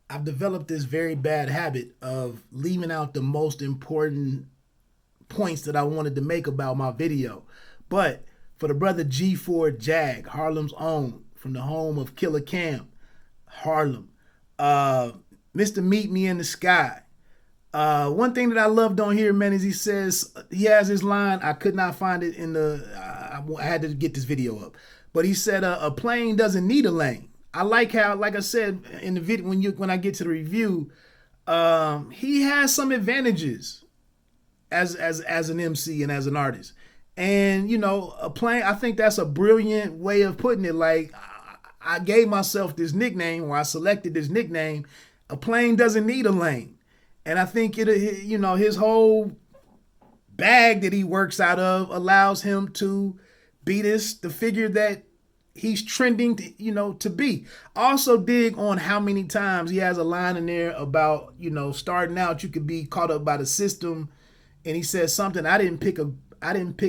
I've developed this very bad habit of leaving out the most important points that I wanted to make about my video. But for the brother G4 Jag, Harlem's own, from the home of Killer Cam, Harlem, uh, Mr. Meet Me in the Sky. One thing that I loved on here, man, is he has his line. I could not find it in I had to get this video up, but he said a plane doesn't need a lane. I like how, like I said in the video, when I get to the review, he has some advantages as an MC and as an artist. And a plane. I think that's a brilliant way of putting it. Like I gave myself this nickname, or I selected this nickname. A plane doesn't need a lane, and I think his whole bag that he works out of allows him to be the figure that he's trending to be. Also dig on how many times he has a line in there about starting out you could be caught up by the system, and he says something, I didn't pick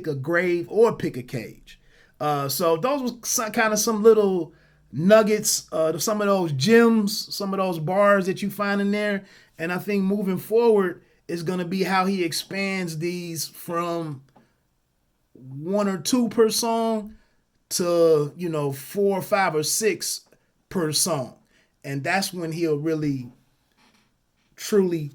a grave or pick a cage. So those were some little nuggets, some of those gems, some of those bars that you find in there. And I think moving forward is going to be how he expands these from one or two per song to 4 or 5 or 6 per song. And that's when he'll really truly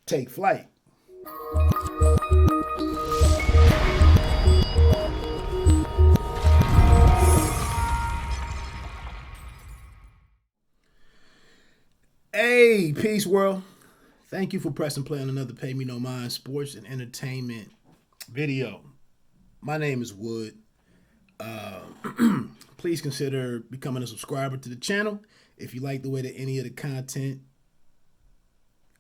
take flight. Hey, peace world. Thank you for pressing play on another Pay Me No Mind sports and entertainment video. My name is Wood. Please consider becoming a subscriber to the channel if you like the way that any of the content,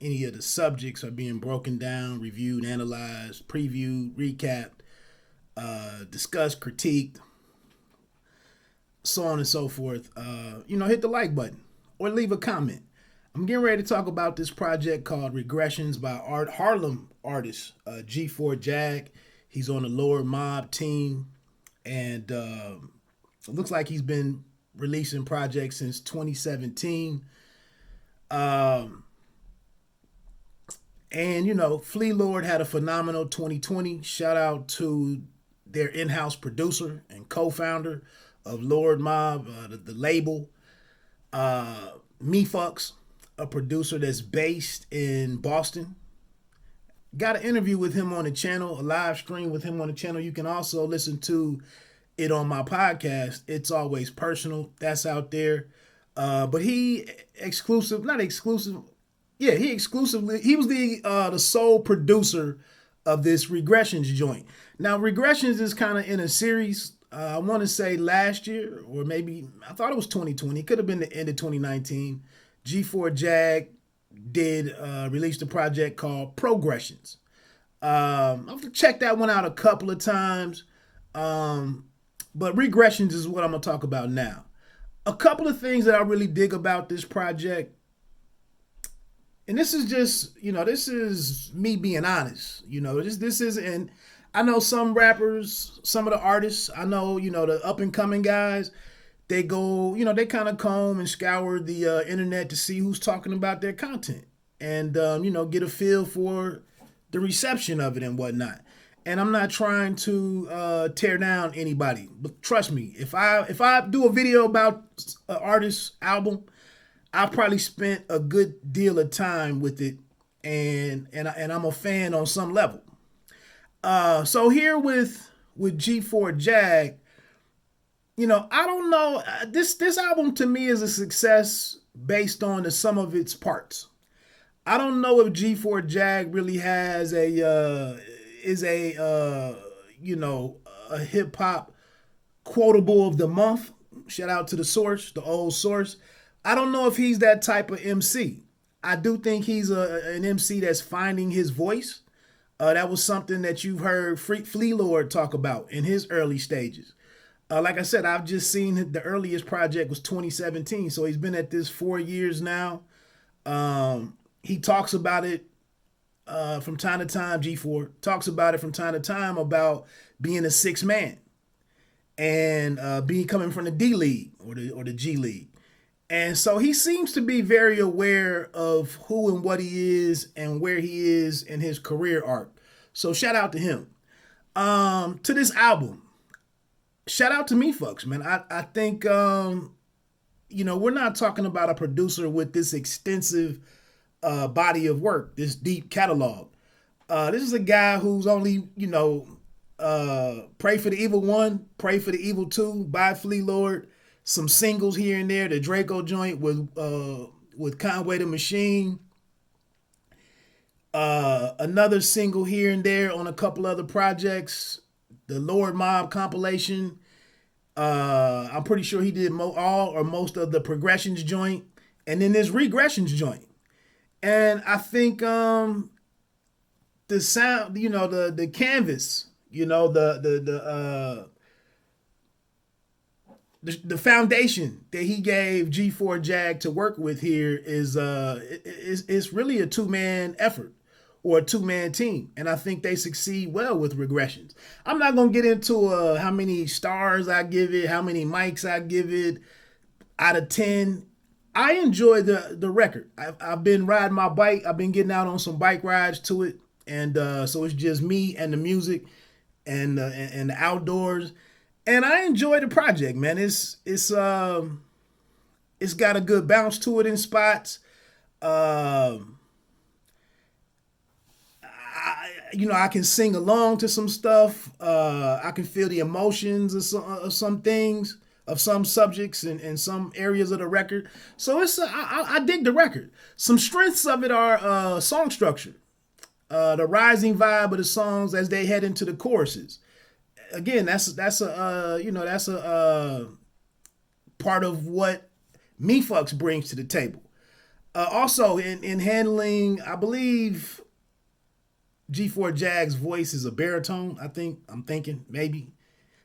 any of the subjects are being broken down, reviewed, analyzed, previewed, recapped, discussed, critiqued, so on and so forth. Hit the like button or leave a comment. I'm getting ready to talk about this project called Regressions by Harlem artist G4 Jag. He's on the Lower Mob team, and it looks like he's been releasing projects since 2017. And Flea Lord had a phenomenal 2020. Shout out to their in-house producer and co-founder of Lord Mob, the label. Me Fucks, a producer that's based in Boston. Got an interview with him on the channel, a live stream with him on the channel. You can also listen to it on my podcast. It's Always Personal. That's out there. But he not exclusive. Yeah, he was the sole producer of this Regressions joint. Now, Regressions is kind of in a series. I want to say last year, or maybe I thought it was 2020. It could have been the end of 2019. G4 Jag did release the project called Progressions. I've checked that one out a couple of times, but Regressions is what I'm going to talk about now. A couple of things that I really dig about this project, and this is just, this is me being honest. This is, and I know some rappers, some of the artists, I know, the up and coming guys, they go, they kind of comb and scour the internet to see who's talking about their content and, get a feel for the reception of it and whatnot. And I'm not trying to tear down anybody, but trust me, if I do a video about an artist's album, I probably spent a good deal of time with it, and I'm a fan on some level. So here with G4 Jag, I don't know. This album to me is a success based on the sum of its parts. I don't know if G4 Jag really has a hip hop quotable of the month. Shout out to the source, the old source. I don't know if he's that type of MC. I do think he's an MC that's finding his voice. That was something that you've heard Flea Lord talk about in his early stages. Like I said, I've just seen the earliest project was 2017, so he's been at this 4 years now. He talks about it from time to time. G4 talks about it from time to time about being a sixth man and being coming from the D League or the G League. And so he seems to be very aware of who and what he is and where he is in his career arc. So shout out to him. To this album, shout out to me folks, man. I think we're not talking about a producer with this extensive body of work, this deep catalog. This is a guy who's only, Pray for the Evil One, Pray for the Evil Two, by Flea Lord, some singles here and there, the Draco joint with Conway the Machine, another single here and there on a couple other projects, the Lord Mob compilation. I'm pretty sure he did all or most of the Progressions joint, and then this Regressions joint. And I think the sound, the canvas, the foundation that he gave G4 Jag to work with here is it's really a two-man effort or a two-man team, and I think they succeed well with Regressions. I'm not gonna get into how many stars I give it, how many mics I give it out of 10. I enjoy the record. I've been riding my bike. I've been getting out on some bike rides to it, and so it's just me and the music and the outdoors. And I enjoy the project, man. It's got a good bounce to it in spots. I can sing along to some stuff. I can feel the emotions of some things, of some subjects and some areas of the record. So I dig the record. Some strengths of it are song structure, the rising vibe of the songs as they head into the choruses. Again, that's a part of what Me Fucks brings to the table. Also, in handling, I believe G4 Jag's voice is a baritone. I'm thinking maybe.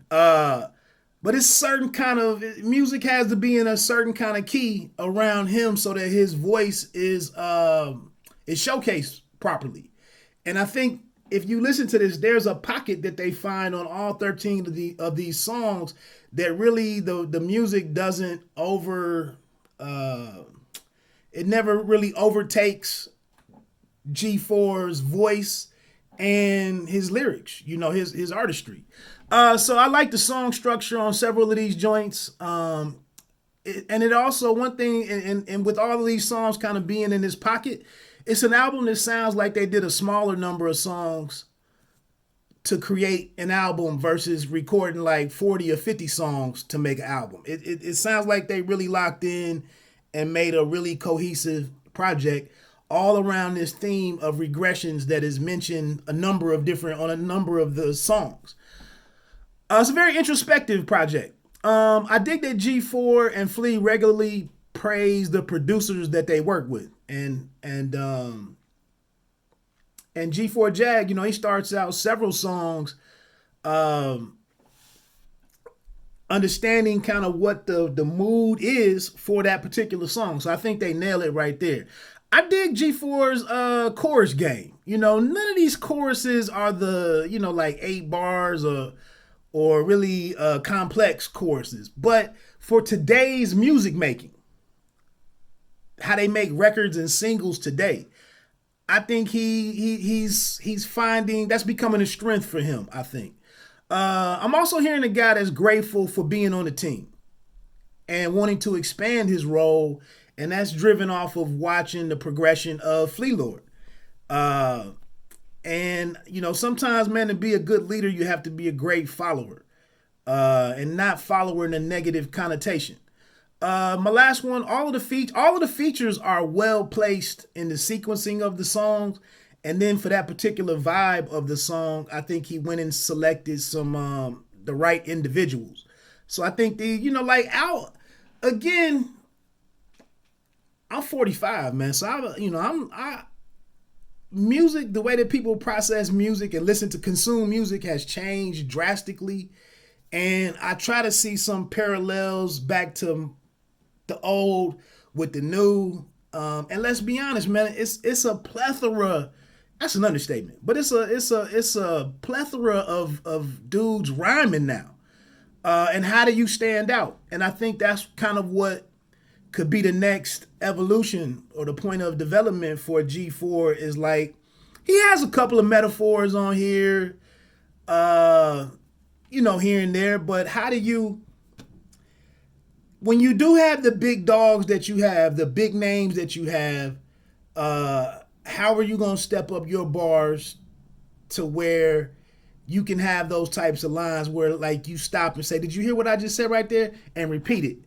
But it's certain kind of music has to be in a certain kind of key around him so that his voice is showcased properly. And I think if you listen to this, there's a pocket that they find on all 13 of these songs that really the music doesn't it never really overtakes G4's voice and his lyrics, his artistry. So I like the song structure on several of these joints. And it also, one thing, and with all of these songs kind of being in this pocket, it's an album that sounds like they did a smaller number of songs to create an album versus recording like 40 or 50 songs to make an album. It sounds like they really locked in and made a really cohesive project all around this theme of regressions that is mentioned on a number of the songs. It's a very introspective project. I dig that G4 and Flea regularly praise the producers that they work with, and G4 Jag, he starts out several songs understanding kind of what the mood is for that particular song. So I think they nail it right there. I dig G4's chorus game. None of these choruses are the, like 8 bars or really complex choruses. But for today's music making, how they make records and singles today, I think he's finding that's becoming a strength for him, I think. I'm also hearing a guy that's grateful for being on the team and wanting to expand his role, and that's driven off of watching the progression of Flea Lord. And sometimes, man, to be a good leader, you have to be a great follower, and not follower in a negative connotation. My last one, all of the features are well placed in the sequencing of the songs, and then for that particular vibe of the song, I think he went and selected some the right individuals. So I think I'm 45, man. So music, the way that people process music and consume music has changed drastically, and I try to see some parallels back to the old with the new. And let's be honest, man, it's a plethora. That's an understatement, but it's a plethora of dudes rhyming now. And how do you stand out? And I think that's kind of what could be the next evolution or the point of development for G4 is like he has a couple of metaphors on here, here and there, but how do you, when you do have the big dogs that you have, the big names that you have, how are you going to step up your bars to where you can have those types of lines where like you stop and say, did you hear what I just said right there? And repeat it.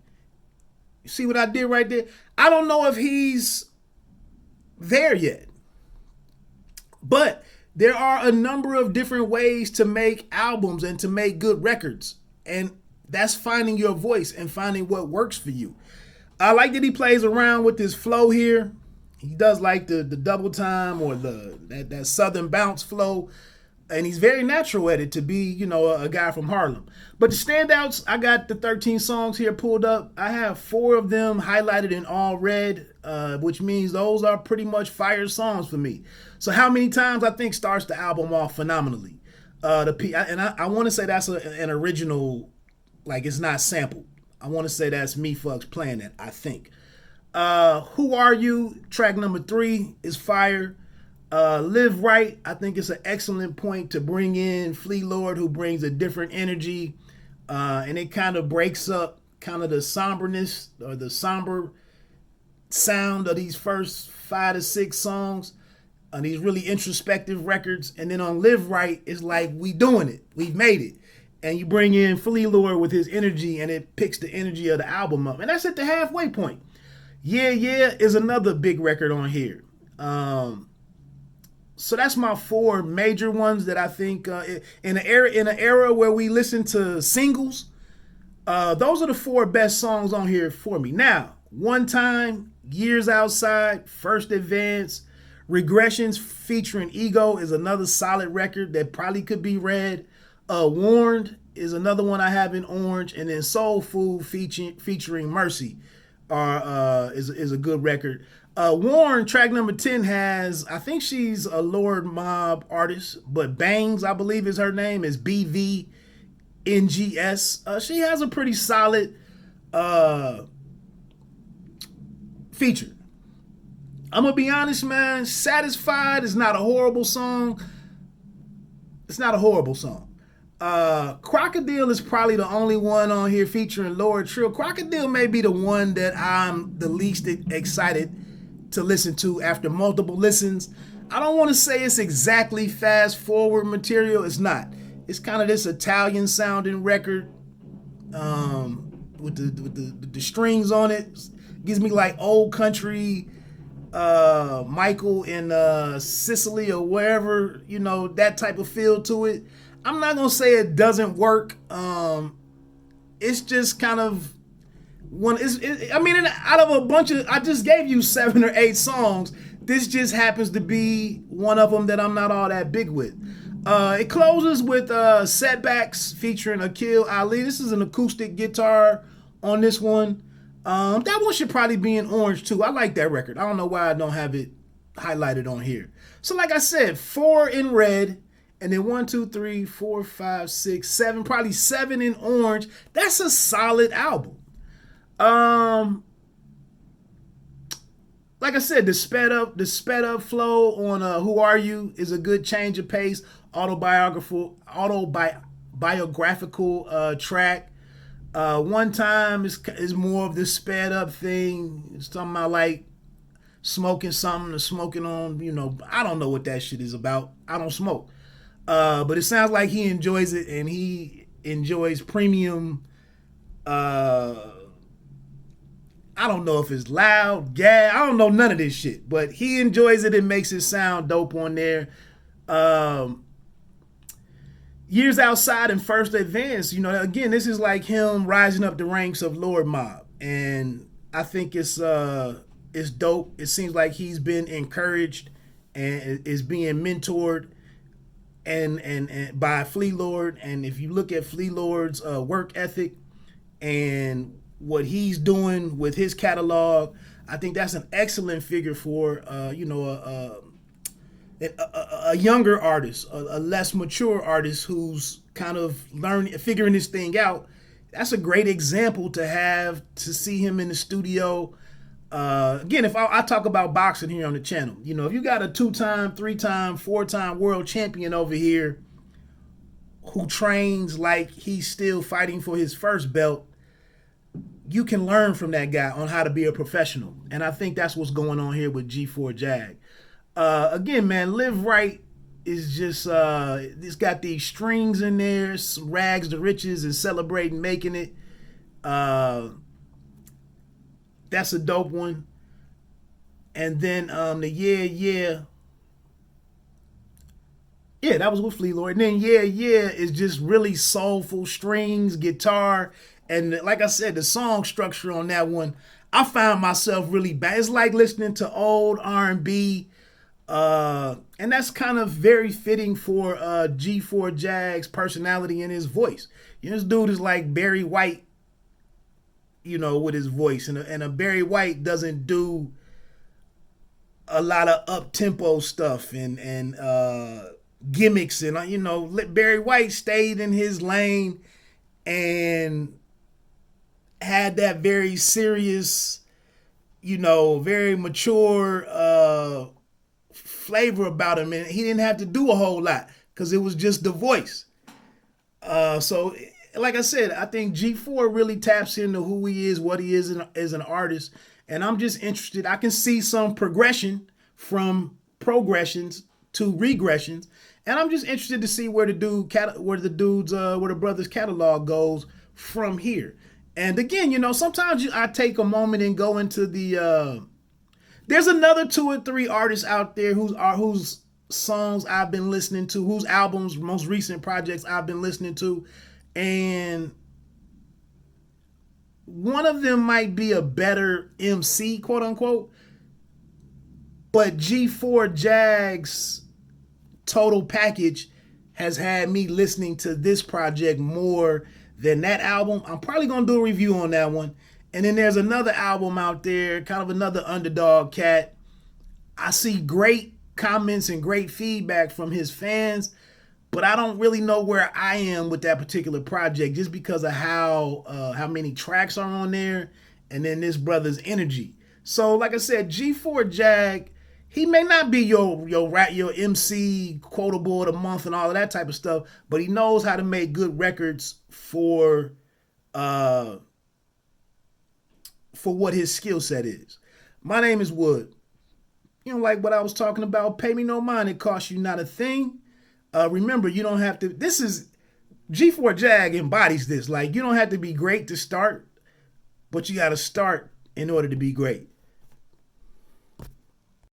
You see what I did right there? I don't know if he's there yet, but there are a number of different ways to make albums and to make good records. And that's finding your voice and finding what works for you. I like that he plays around with this flow here. He does like the double time or that southern bounce flow. And he's very natural at it to be, a guy from Harlem. But the standouts, I got the 13 songs here pulled up. I have 4 of them highlighted in all red, which means those are pretty much fire songs for me. So how many times I think starts the album off phenomenally. I want to say that's an original, like it's not sampled. I want to say that's me fucks playing it, I think. Who Are You? Track number 3 is fire. Live Right, I think it's an excellent point to bring in Flea Lord, who brings a different energy, and it kind of breaks up kind of the somberness or the somber sound of these first 5 to 6 songs on these really introspective records. And then on Live Right, it's like we doing it, we've made it, and you bring in Flea Lord with his energy, and it picks the energy of the album up, and that's at the halfway point. Yeah is another big record on here. So that's my 4 major ones that I think in an era where we listen to singles, those are the 4 best songs on here for me. Now, One Time, Years Outside, First Advance, Regressions featuring Ego is another solid record that probably could be red. Warned is another one I have in orange, and then Soul Food featuring Mercy is a good record. Warren, track number 10 has, I think she's a Lord Mob artist, but Bangs, I believe is her name, is BVNGS. She has a pretty solid feature. I'm going to be honest, man. Satisfied is not a horrible song. It's not a horrible song. Crocodile is probably the only one on here featuring Lord Trill. Crocodile may be the one that I'm the least excited to listen to after multiple listens. I don't want to say it's exactly fast forward material. It's not. It's kind of this Italian sounding record with the strings on it. Gives me like old country Michael in Sicily or wherever, that type of feel to it. I'm not gonna say it doesn't work. It's just kind of out of a bunch of, I just gave you 7 or 8 songs. This just happens to be one of them that I'm not all that big with. It closes with Setbacks featuring Akil Ali. This is an acoustic guitar on this one. That one should probably be in orange too. I like that record. I don't know why I don't have it highlighted on here. So like I said, 4 in red, and then 1, 2, 3, 4, 5, 6, 7, probably 7 in orange. That's a solid album. Like I said, the sped up flow on Who Are You is a good change of pace, autobiographical track. One Time is more of this sped up thing. It's talking about like smoking something or smoking on, I don't know what that shit is about. I don't smoke. But it sounds like he enjoys it, and he enjoys premium I don't know if it's loud, I don't know none of this shit, but he enjoys it and makes it sound dope on there. Years Outside and First Advance, again, this is like him rising up the ranks of Lord Mob, and I think it's dope. It seems like he's been encouraged and is being mentored and by Flea Lord. And if you look at Flea Lord's work ethic and what he's doing with his catalog, I think that's an excellent figure for a younger artist, a less mature artist who's kind of figuring this thing out, that's a great example to have, to see him in the studio. Again, if I talk about boxing here on the channel, you know, if you got a 2-time, 3-time, 4-time world champion over here who trains like he's still fighting for his first belt, you can learn from that guy on how to be a professional. And I think that's what's going on here with G4 Jag. Again, man, Live Right is just, it's got these strings in there, some rags to riches, and celebrating making it. That's a dope one. And then the Yeah, that was with Flea Lord. And then is just really soulful strings, guitar, and like I said, the song structure on that one, I found myself really bad. It's like listening to old R&B, and that's kind of very fitting for G4 Jag's personality and his voice. You know, this dude is like Barry White, you know, with his voice, and a Barry White doesn't do a lot of up tempo stuff and gimmicks, and you know, Barry White stayed in his lane and had that very serious, you know, very mature flavor about him, and he didn't have to do a whole lot because it was just the voice. So like I said, I think G4 really taps into who he is, what he is as an artist, and I'm just interested. I can see some progression from progressions to regressions, and I'm just interested to see where the brother's catalog goes from here. And again, you know, sometimes I take a moment and go into the. There's another 2 or 3 artists out there whose songs I've been listening to, whose albums, most recent projects I've been listening to, and one of them might be a better MC, quote unquote, but G4 Jag's total package has had me listening to this project more than that album. I'm probably going to do a review on that one. And then there's another album out there, kind of another underdog cat. I see great comments and great feedback from his fans, but I don't really know where I am with that particular project just because of how many tracks are on there, and then this brother's energy. So like I said, G4 Jag, he may not be your MC quotable of the month and all of that type of stuff, but he knows how to make good records for what his skill set is. My name is Wood. You know, like what I was talking about, pay me no mind, it costs you not a thing. Remember, you don't have to, this is, G4 Jag embodies this. Like, you don't have to be great to start, but you got to start in order to be great.